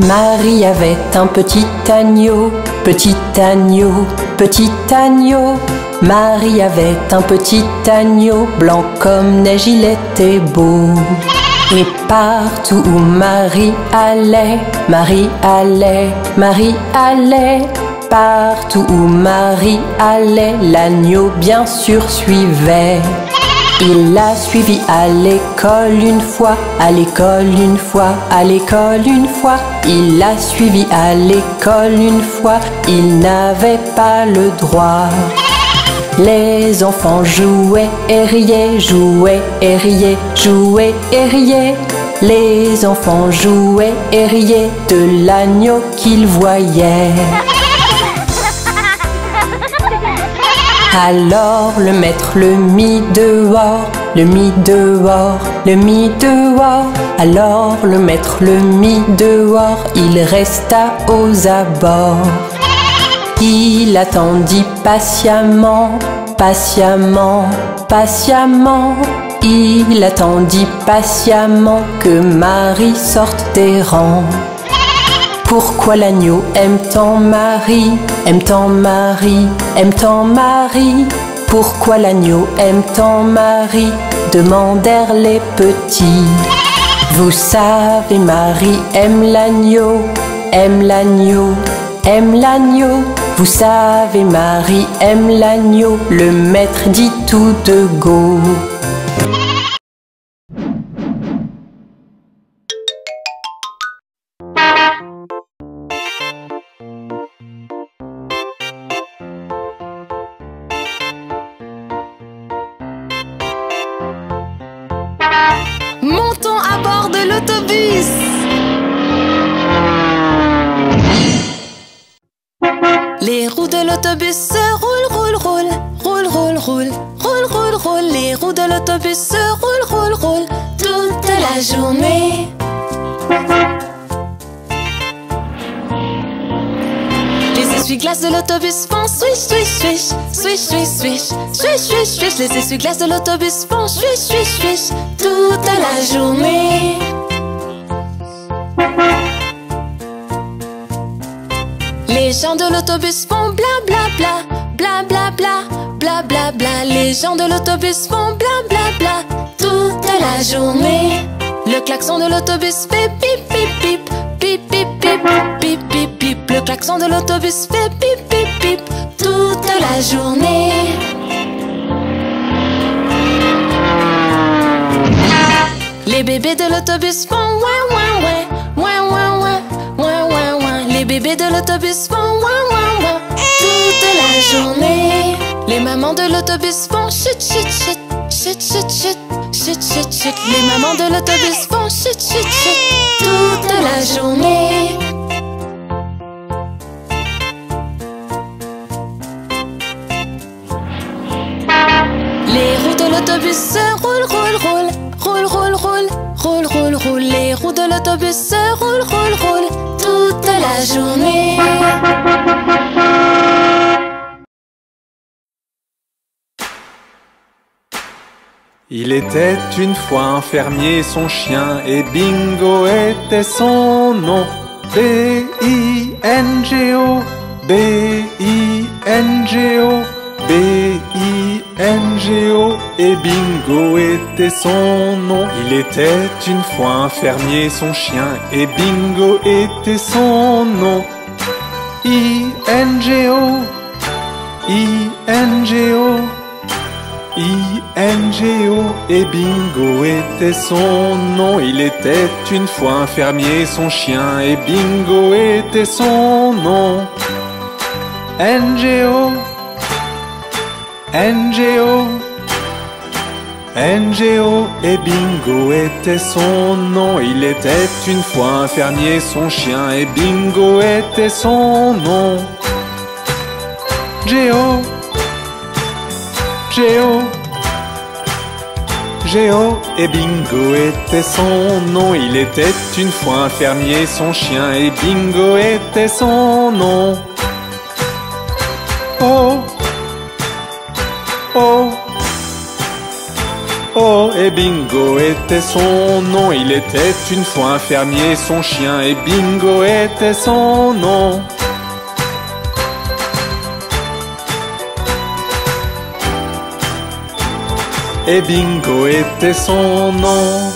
Marie avait un petit agneau, petit agneau, petit agneau. Marie avait un petit agneau, blanc comme neige, il était beau. Et partout où Marie allait, Marie allait, Marie allait. Partout où Marie allait, l'agneau bien sûr suivait. Il l'a suivi à l'école une fois, à l'école une fois, à l'école une fois. Il l'a suivi à l'école une fois, il n'avait pas le droit. Les enfants jouaient et riaient, jouaient et riaient, jouaient et riaient. Les enfants jouaient et riaient de l'agneau qu'ils voyaient. Alors le maître le mit dehors, le mit dehors, le mit dehors. Alors le maître le mit dehors, il resta aux abords. Il attendit patiemment, patiemment, patiemment. Il attendit patiemment que Marie sorte des rangs. Pourquoi l'agneau aime tant Marie, aime tant Marie, aime tant Marie? Pourquoi l'agneau aime tant Marie? Demandèrent les petits. Vous savez, Marie aime l'agneau, aime l'agneau, aime l'agneau. Vous savez, Marie aime l'agneau, le maître dit tout de go. Montons à bord de l'autobus. Les roues de l'autobus se roulent, roulent, roulent, roulent, roulent, roulent, roulent, roulent, roulent. Les roues de l'autobus se roulent, roulent, roulent toute la journée. Les essuie-glaces de l'autobus font swish, swish, swish, swish, swish, swish, swish, swish, swish. Les essuie-glaces de l'autobus font swish, swish, swish toute la journée. Les gens de l'autobus font bla bla bla, bla bla bla, bla bla bla. Les gens de l'autobus font bla bla bla toute la journée. Le klaxon de l'autobus fait pip pip pip, pip pip pip, pip pip pip. Le klaxon de l'autobus fait pip pip pip toute la journée. Les bébés de l'autobus font ouin ouin ouin, ouin ouin ouin, ouin ouin ouin. Les bébés de l'autobus font ouin ouin ouin toute la journée. Les mamans de l'autobus font chut chut chut, chut chut chut, chut chut chut. Les mamans de l'autobus font chut chut chut toute la journée. Les roues de l'autobus se roulent, roulent, roulent, roulent, roulent, roulent, roulent, roulent, roulent. Les roues de l'autobus se roulent, roulent, roulent toute la journée. Il était une fois un fermier, son chien, et Bingo était son nom. B-I-N-G-O, B-I-N-G-O, B-I-N-G-O, et Bingo était son nom. Il était une fois un fermier, son chien, et Bingo était son nom. I-N-G-O, I-N-G-O, I-N-G-O, et Bingo était son nom. Il était une fois un fermier, son chien, et Bingo était son nom. N-G-O, N-G-O, N-G-O, et Bingo était son nom. Il était une fois un fermier, son chien, et Bingo était son nom. G-O, G-O, G-O, et Bingo était son nom. Il était une fois un fermier, son chien, et Bingo était son nom. Oh, oh, oh, Bingo, et Bingo était son nom. Il était une fois un fermier, son chien, et Bingo était son nom. Et Bingo était son nom.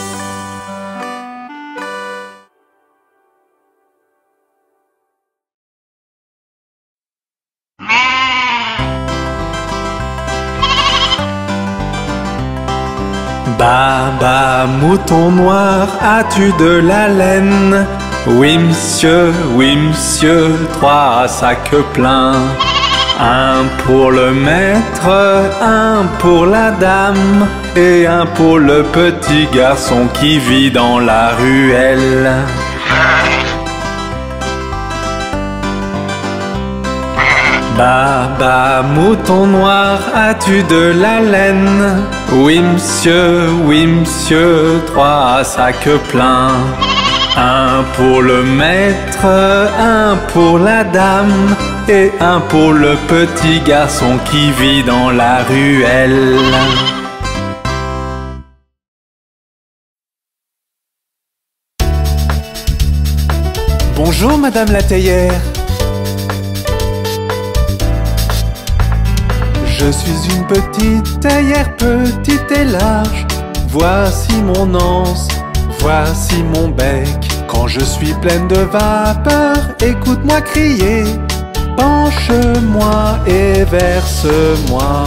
Baba, mouton noir, as-tu de la laine? Oui monsieur, 3 sacs pleins. Un pour le maître, un pour la dame, et un pour le petit garçon qui vit dans la ruelle. Baba, mouton noir, as-tu de la laine? Oui monsieur, 3 sacs pleins. Un pour le maître, un pour la dame, et un pour le petit garçon qui vit dans la ruelle. Bonjour Madame la théière. Je suis une petite théière, petite et large. Voici mon anse, voici mon bec. Quand je suis pleine de vapeur, écoute-moi crier. Penche-moi et verse-moi.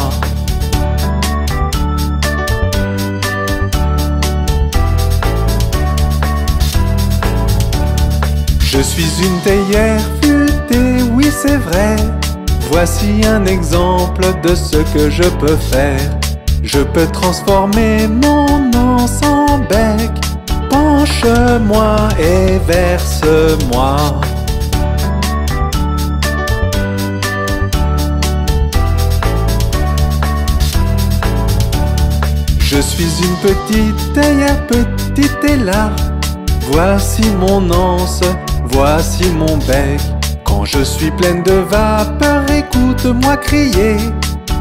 Je suis une théière futée, oui c'est vrai. Voici un exemple de ce que je peux faire. Je peux transformer mon anse en bec. Penche-moi et verse-moi. Je suis une petite théière, petite et large. Voici mon anse, voici mon bec. Quand je suis pleine de vapeur, écoute-moi crier.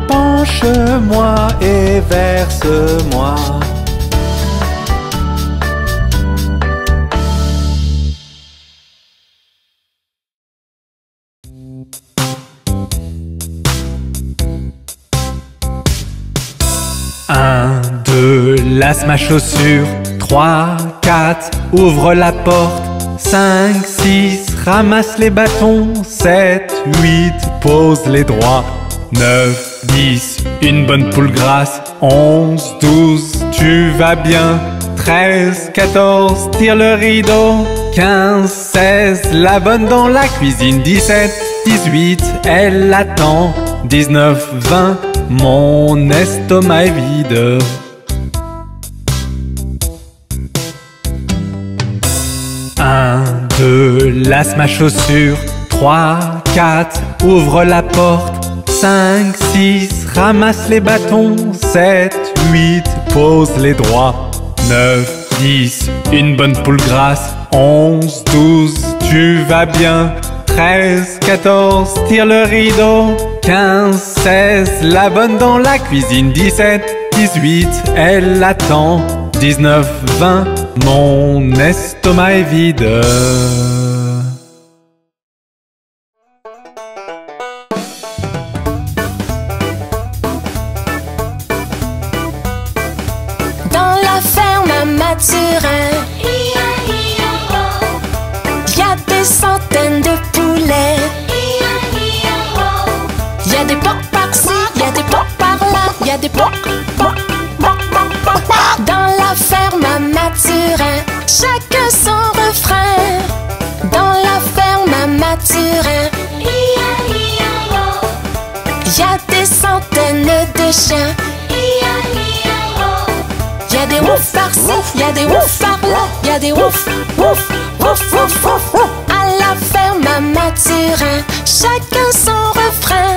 Penche-moi et verse-moi. Un, 2, lasse ma chaussure. 3, 4, ouvre la porte. 5, 6, ramasse les bâtons. 7, 8, pose les droits. 9, 10, une bonne poule grasse. 11, 12, tu vas bien. 13, 14, tire le rideau. 15, 16, la bonne dans la cuisine. 17, 18, elle attend. 19, 20, mon estomac est vide. 1, 2, lasse ma chaussure. 3, 4, ouvre la porte. 5, 6, ramasse les bâtons. 7, 8, pose les droits. 9, 10, une bonne poule grasse. 11, 12, tu vas bien. 13, 14, tire le rideau. 15, 16, la bonne dans la cuisine. 17, 18, elle attend. 19, 20, mon estomac est vide. Dans la ferme à Mathurin, y a des centaines de poulets. Y a des porcs par-ci, y a des porcs par-là, y a des porcs. Dans la ferme à Mathurin, chacun son refrain. Dans la ferme à Mathurin, y a des centaines de chiens. Y a des ouf par-ci, y a des ouf par-là, y a des ouf, ouf, ouf, ouf, ouf. À la ferme à Mathurin, chacun son refrain.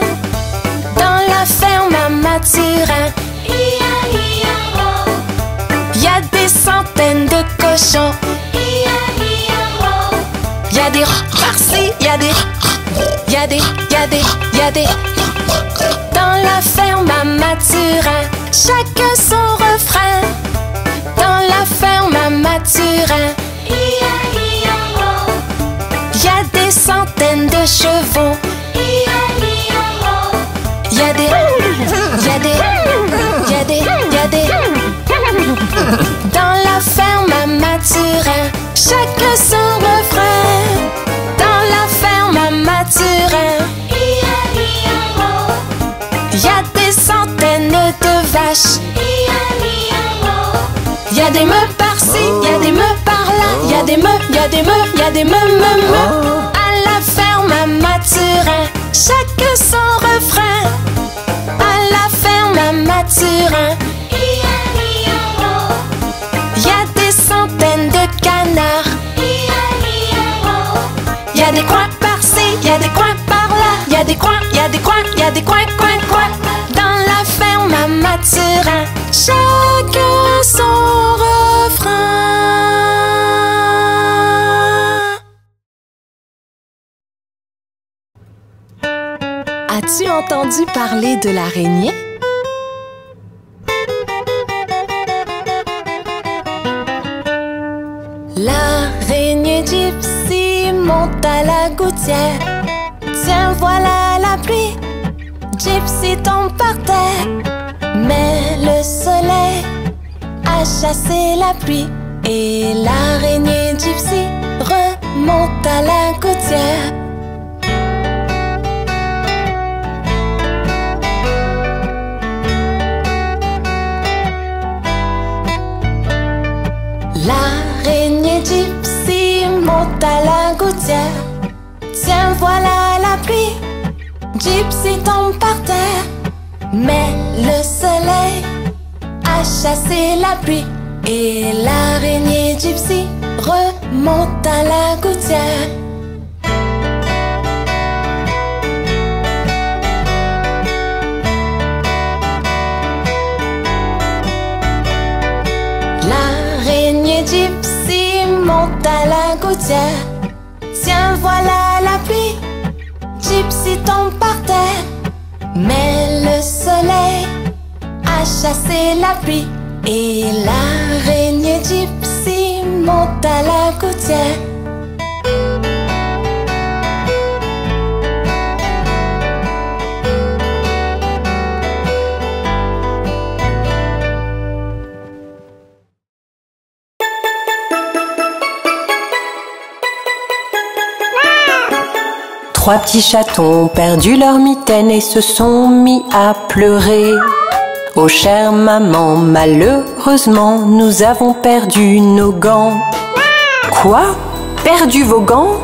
Dans la ferme à Mathurin, y a des centaines de cochons. Y a des par-ci, y a des. Dans la ferme à Mathurin, chacun son refrain. Mathurin. Y a des centaines de chevaux. Y a des dans la ferme à Mathurin, chacun son refrain. Dans la ferme à Mathurin, y a des centaines de vaches. Y a des meules par-ci, y a des meules par-là. Y a des meules. À la ferme à Mathurin, chacun son refrain. À la ferme à Mathurin, y a des centaines de canards. Y a des coins par-ci, y a des coins par-là. Y a des coins, coins. Dans la ferme à Mathurin, chacun son refrain. As-tu entendu parler de l'araignée? L'araignée Gypsy monte à la gouttière. Tiens, voilà la pluie. Gypsy tombe par terre. Mais le soleil a chassé la pluie. Et l'araignée Gypsy remonte à la gouttière. L'araignée Gypsy monte à la gouttière. Tiens, voilà la pluie. Gypsy tombe par terre. Mais le soleil a chassé la pluie. Et l'araignée Gypsy remonte à la gouttière. L'araignée Gypsy monte à la gouttière. Tiens, voilà la pluie. Gypsy tombe par terre. Mais le soleil a chassé la pluie. Et l'araignée Gypsy monte à la gouttière. Trois petits chatons ont perdu leur mitaine et se sont mis à pleurer. Oh chère maman, malheureusement, nous avons perdu nos gants. Quoi? Perdu vos gants?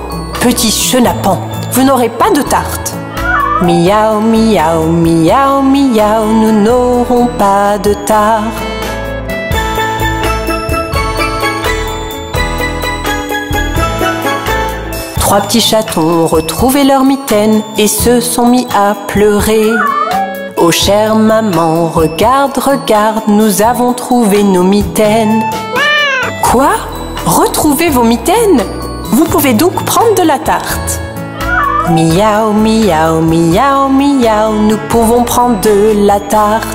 Petit chenapan, vous n'aurez pas de tarte. Miaou, miaou, miaou, miaou, nous n'aurons pas de tarte. Trois petits chatons ont retrouvé leur mitaine et se sont mis à pleurer. Oh chère maman, regarde, regarde, nous avons trouvé nos mitaines. Quoi? Retrouver vos mitaines? Vous pouvez donc prendre de la tarte. Miaou, miaou, miaou, miaou, nous pouvons prendre de la tarte.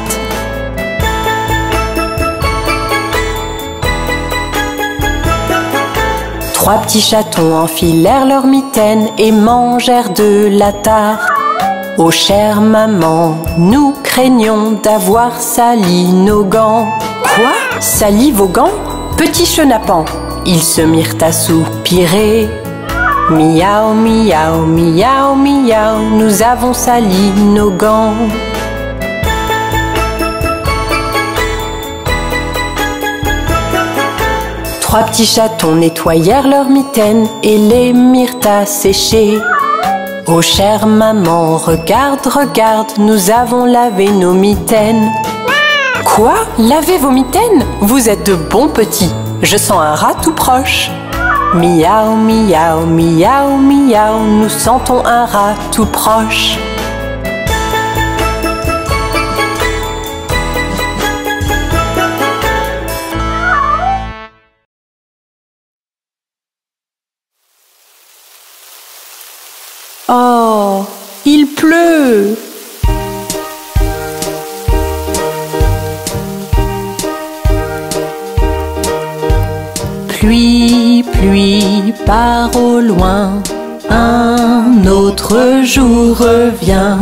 Trois petits chatons enfilèrent leurs mitaines et mangèrent de la tarte. Oh chère maman, nous craignons d'avoir sali nos gants. Quoi? Sali vos gants? Petit chenapan, ils se mirent à soupirer. Miaou, miaou, miaou, miaou, nous avons sali nos gants. Trois petits chatons nettoyèrent leurs mitaines et les mirent à sécher. Oh chère maman, regarde, regarde, nous avons lavé nos mitaines. Quoi? Laver vos mitaines? Vous êtes de bons petits. Je sens un rat tout proche. Miaou, miaou, miaou, miaou, nous sentons un rat tout proche. Oh, il pleut! Pluie, pluie, pars au loin, un autre jour revient.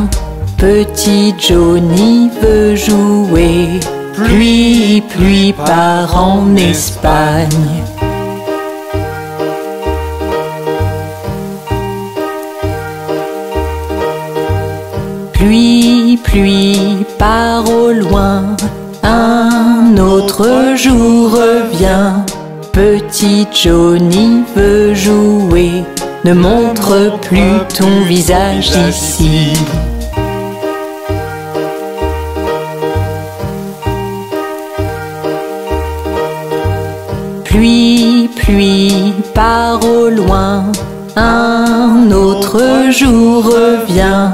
Petit Johnny veut jouer. Pluie, pluie, part en Espagne. Pluie, pluie, pars au loin, un autre jour revient. Petit Johnny veut jouer, ne montre plus ton visage ici. Pluie, pluie, pars au loin, un autre jour revient.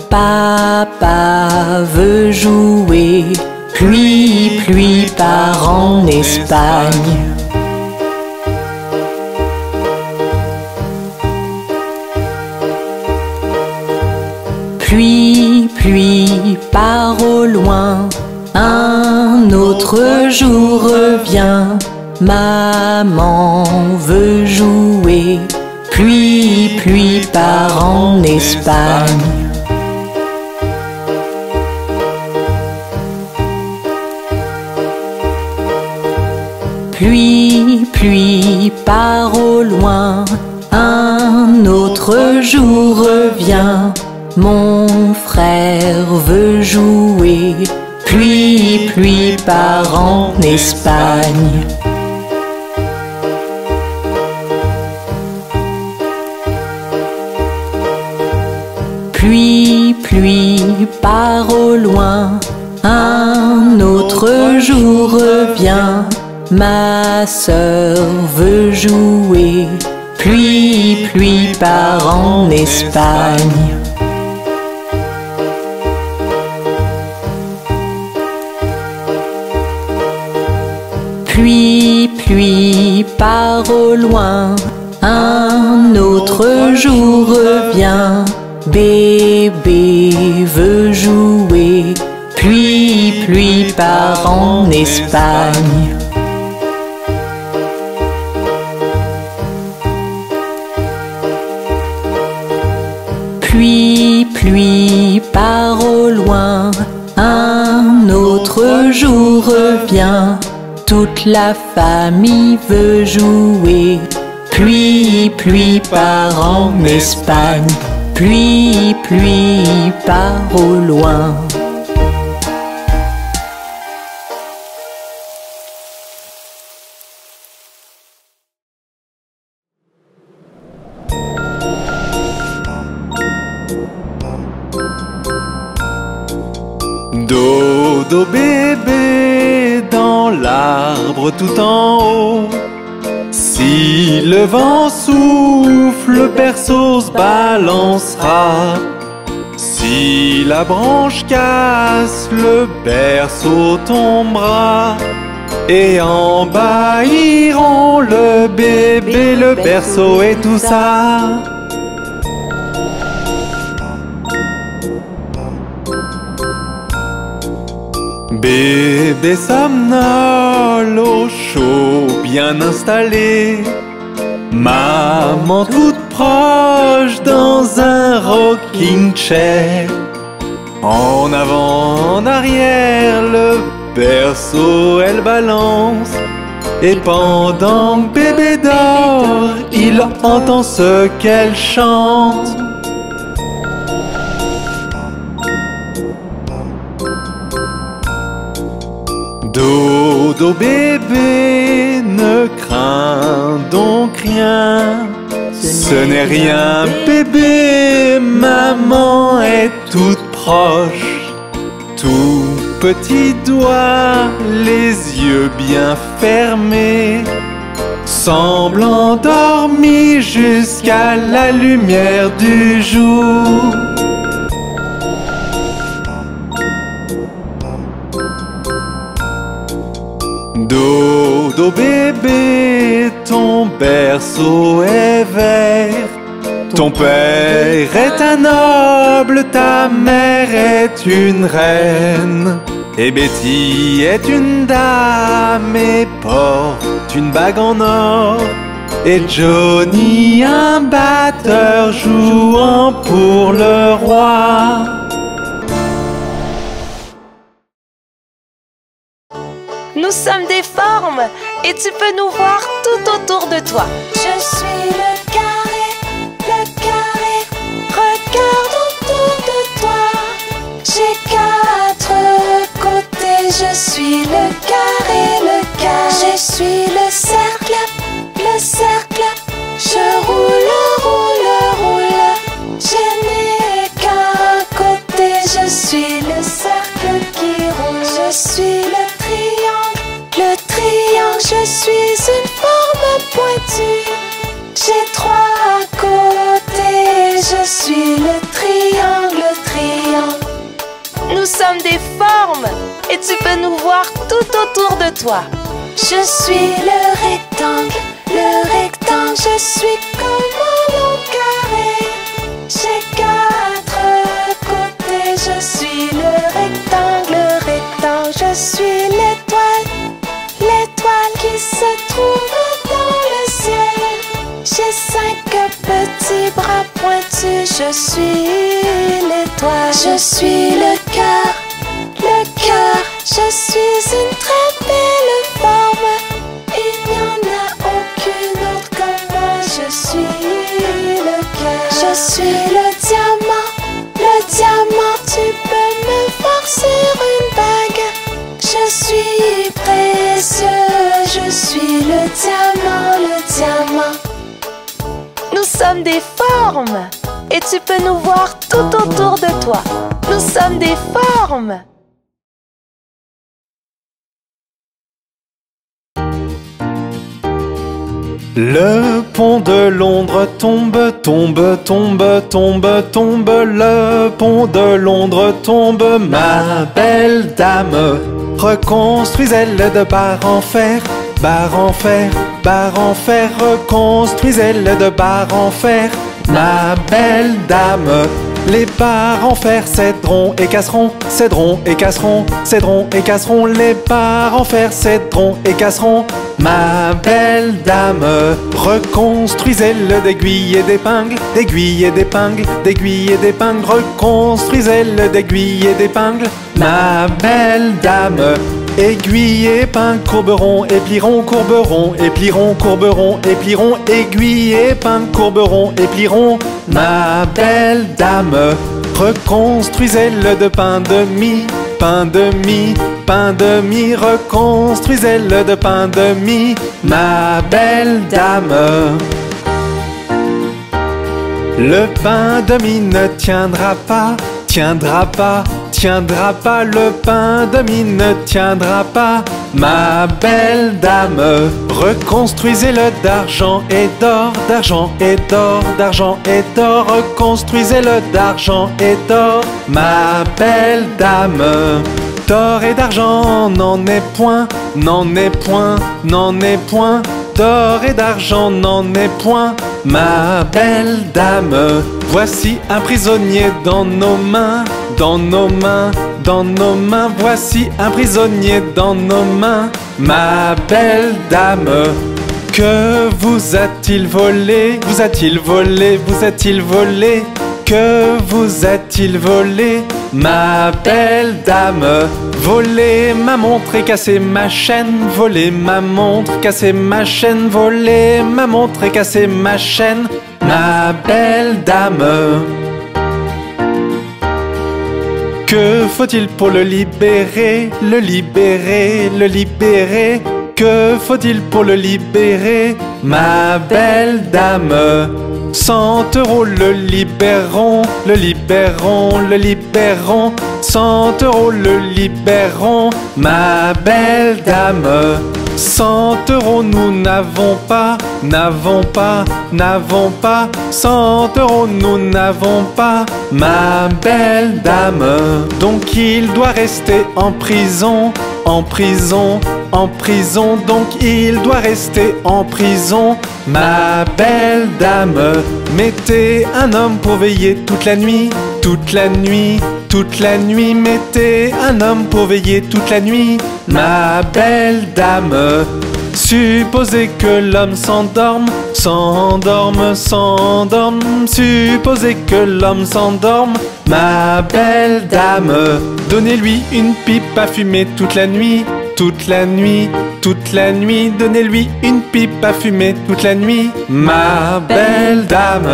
Papa veut jouer. Pluie, pluie, part en Espagne. Pluie, pluie, pars au loin, un autre jour revient. Maman veut jouer. Pluie, pluie, part en Espagne. Pluie, pluie, pars au loin, un autre jour revient. Mon frère veut jouer. Pluie, pluie, part en Espagne. Pluie, pluie, pars au loin, un autre jour revient. Ma sœur veut jouer. Pluie, pluie, part en Espagne. Pluie, pluie, part au loin, un autre jour revient. Bébé veut jouer. Pluie, pluie, part en Espagne. Pluie, pluie, part au loin, un autre jour revient. Toute la famille veut jouer. Pluie, pluie, part en Espagne. Pluie, pluie, part au loin. Dodo bébé dans l'arbre tout en haut. Si le vent souffle, le berceau se balancera. Si la branche casse, le berceau tombera. Et en bas iront le bébé, le berceau et tout ça. Bébé somnole au chaud bien installé. Maman toute proche dans un rocking chair. En avant, en arrière, le berceau elle balance. Et pendant que bébé dort, il entend ce qu'elle chante. Dodo bébé, ne crains donc rien. Ce n'est rien bébé, maman est toute proche. Tout petit doigt, les yeux bien fermés, semble endormi jusqu'à la lumière du jour. Dodo bébé, ton berceau est vert. Ton père est un noble, ta mère est une reine. Et Betty est une dame et porte une bague en or. Et Johnny, un batteur jouant pour le roi. Nous sommes des formes et tu peux nous voir tout autour de toi. Je suis le carré, regarde autour de toi. J'ai 4 côtés, je suis le carré. Je suis le cercle, je roule. Je n'ai qu'un côté, je suis le cercle qui roule. Je suis le triangle, je suis une forme pointue. J'ai 3 côtés, je suis le triangle. Nous sommes des formes et tu peux nous voir tout autour de toi. Je suis le rectangle, je suis comme un long carré. J'ai 4 côtés, je suis le rectangle. Je suis l'étoile qui se trouve dans le ciel. J'ai 5 petits bras pointus, je suis l'étoile. Je suis le cœur, je suis une très belle forme. Il n'y en a aucune autre comme moi, je suis le cœur. Je suis le diamant, tu peux me voir sur une bague. Je suis précieux, je suis le diamant. Nous sommes des formes et tu peux nous voir tout autour de toi. Nous sommes des formes. Le pont de Londres tombe. Le pont de Londres tombe. Ma belle dame, reconstruisez-le de barre en fer. Reconstruisez-le de barre en fer. Ma belle dame, les barres en fer céderont et casseront. Les barres en fer céderont et casseront. Ma belle dame, reconstruisez-le d'aiguilles et d'épingles. Reconstruisez-le d'aiguilles et d'épingles. Ma belle dame, aiguilles, épingles, courberont et plieront. Aiguilles, épingles, courberont et plieront. Ma belle dame, reconstruisez-le de pain de mie. Reconstruisez-le de pain de mie. Ma belle dame, le pain de mie ne tiendra pas. Le pain de mie ne tiendra pas. Ma belle dame, reconstruisez-le d'argent et d'or. Reconstruisez-le d'argent et d'or. Ma belle dame, d'or et d'argent n'en est point. D'or et d'argent n'en est point. Ma belle dame, voici un prisonnier dans nos mains. Voici un prisonnier dans nos mains. Ma belle dame, que vous a-t-il volé? Que vous a-t-il volé? Ma belle dame, volé ma montre et cassé ma chaîne. Ma montre et cassé ma chaîne. Ma belle dame, que faut-il pour le libérer? Que faut-il pour le libérer? Ma belle dame, 100 € le libéreront. 100 € le libéreront. Ma belle dame, 100 € nous n'avons pas. 100 € nous n'avons pas. Ma belle dame, donc il doit rester en prison. Donc il doit rester en prison. Ma belle dame, mettez un homme pour veiller toute la nuit. Mettez un homme pour veiller toute la nuit. Ma belle dame, Supposez que l'homme s'endorme, s'endorme, s'endorme. Supposez que l'homme s'endorme, ma belle dame. Donnez-lui une pipe à fumer toute la nuit, toute la nuit, toute la nuit. Donnez-lui une pipe à fumer toute la nuit, ma belle dame.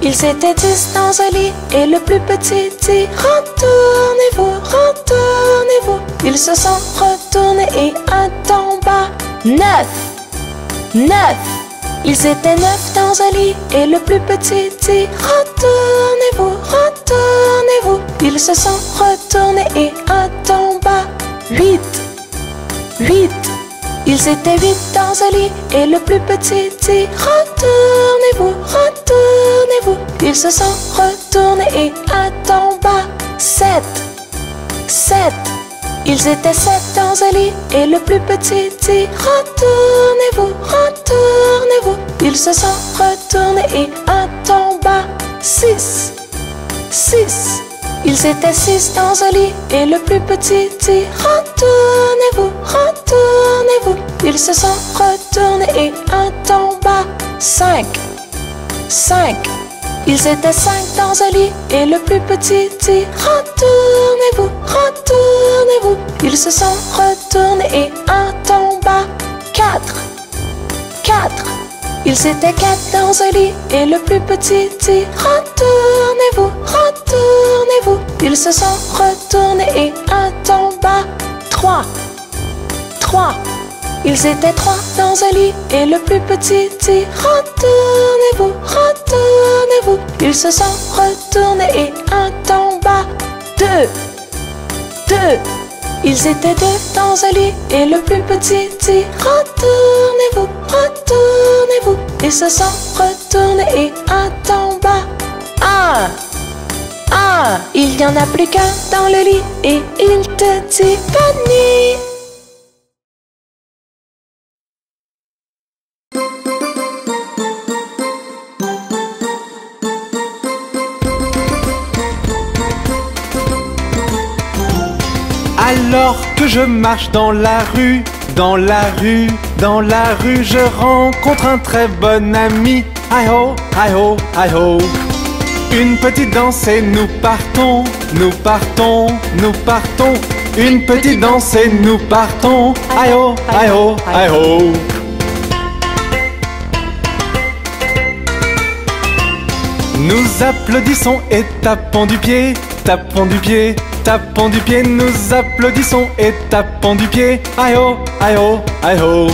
Ils étaient 10 dans un lit et le plus petit dit retournez-vous, retournez-vous. Ils se sont retournés et un tomba. 9, 9. Ils étaient 9 dans un lit et le plus petit dit retournez-vous, retournez-vous. Ils se sont retournés et un tomba. 8, 8. Ils étaient 8 dans un lit et le plus petit dit retournez-vous, retournez-vous. Ils se sont retournés et un tomba. 7, 7. Ils étaient 7 dans un lit et le plus petit dit retournez-vous, retournez-vous. Ils se sont retournés et un tomba. 6, 6. Ils étaient 6 dans un lit et le plus petit dit retournez-vous, retournez-vous. Ils se sont retournés et un tomba. 5, 5. Ils étaient 5 dans un lit et le plus petit dit retournez-vous, retournez-vous. Ils se sont retournés et un tomba. 4, 4. Ils étaient 4 dans un lit et le plus petit dit retournez-vous, retournez-vous. Ils se sont retournés et un tomba. 3, 3. Ils étaient 3 dans un lit et le plus petit dit retournez-vous, retournez-vous. Ils se sont retournés et un tomba. 2, 2. Ils étaient 2 dans un lit et le plus petit dit retournez-vous, retournez-vous. Ils se sont retournés et un tomba. 1, 1. Il n'y en a plus qu'un dans le lit et il te dit bonne nuit. Alors que je marche dans la rue, dans la rue, dans la rue, je rencontre un très bon ami. Hi ho, hi ho, hi ho. Une petite danse et nous partons, nous partons, nous partons. Une petite danse et nous partons. Hi ho, hi ho, hi ho. Nous applaudissons et tapons du pied, tapons du pied, tapons du pied. Nous applaudissons et tapons du pied. Aïe ho, aïe ho, aïe ho.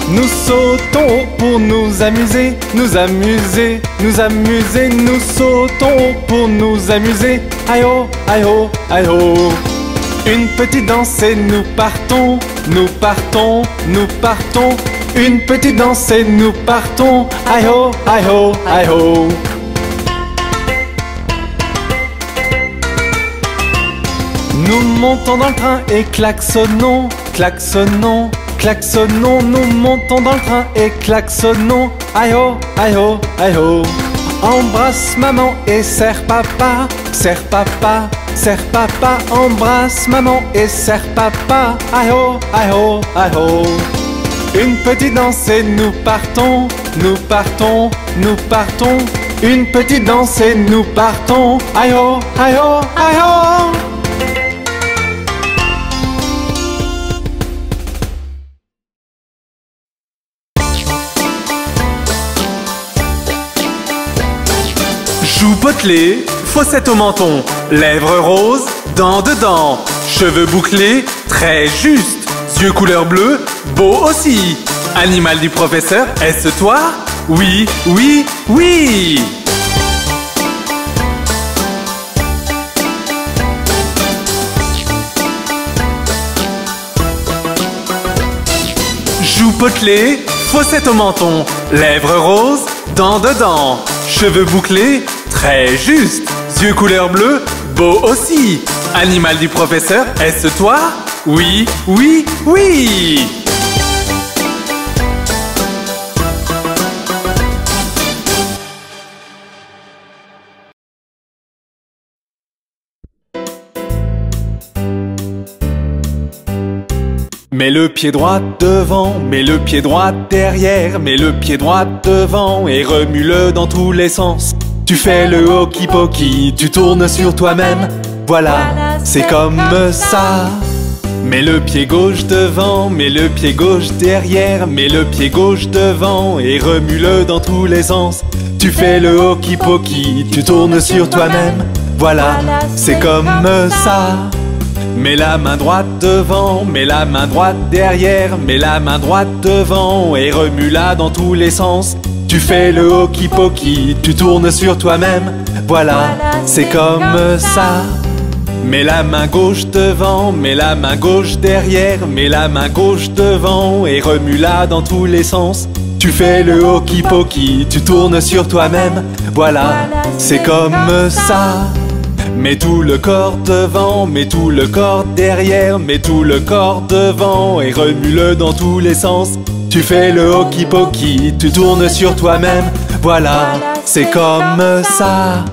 Nous sautons haut pour nous amuser, nous amuser, nous amuser. Nous sautons haut pour nous amuser. Aïe ho, aïe ho, aïe ho. Une petite danse et nous partons, nous partons, nous partons. Une petite danse et nous partons. Aïe ho, aïe ho, aïe ho. Nous montons dans le train et klaxonnons, klaxonnons, klaxonnons. Nous montons dans le train et klaxonnons. Aïe ho, aïe ho, aïe ho. Embrasse maman et serre papa, serre papa, serre papa. Embrasse maman et serre papa. Aïe ho, aïe ho, aïe ho. Une petite danse et nous partons, nous partons, nous partons. Une petite danse et nous partons. Aïe ho, aïe ho, aïe ho. Joues potelées, fossettes au menton, lèvres roses, dents dedans, cheveux bouclés, très juste, yeux couleur bleue, beau aussi. Animal du professeur, est-ce toi? Oui, oui, oui. Joues potelées, fossettes au menton, lèvres roses, dents dedans, cheveux bouclés, très juste, yeux couleur bleue, beau aussi. Animal du professeur, est-ce toi? Oui, oui, oui! Mets le pied droit devant, mets le pied droit derrière, mets le pied droit devant et remue-le dans tous les sens. Tu fais le hokey-pokey, tu tournes sur toi-même. Voilà, c'est comme ça. Mets le pied gauche devant, mets le pied gauche derrière, mets le pied gauche devant et remue-le dans tous les sens. Tu fais le hokey-pokey, tu tournes sur toi-même. Voilà, c'est comme ça. Mets la main droite devant, mets la main droite derrière, mets la main droite devant et remue-la dans tous les sens. Tu fais le hokey-pokey, tu tournes sur toi-même. Voilà, c'est comme ça. Mets la main gauche devant, mets la main gauche derrière, mets la main gauche devant et remue-la dans tous les sens. Tu fais le hokey-pokey, tu tournes sur toi-même. Voilà, c'est comme ça. Mets tout le corps devant, mets tout le corps derrière, mets tout le corps devant et remue-le dans tous les sens. Tu fais le hokey-pokey, tu tournes sur toi-même. Voilà, c'est comme ça.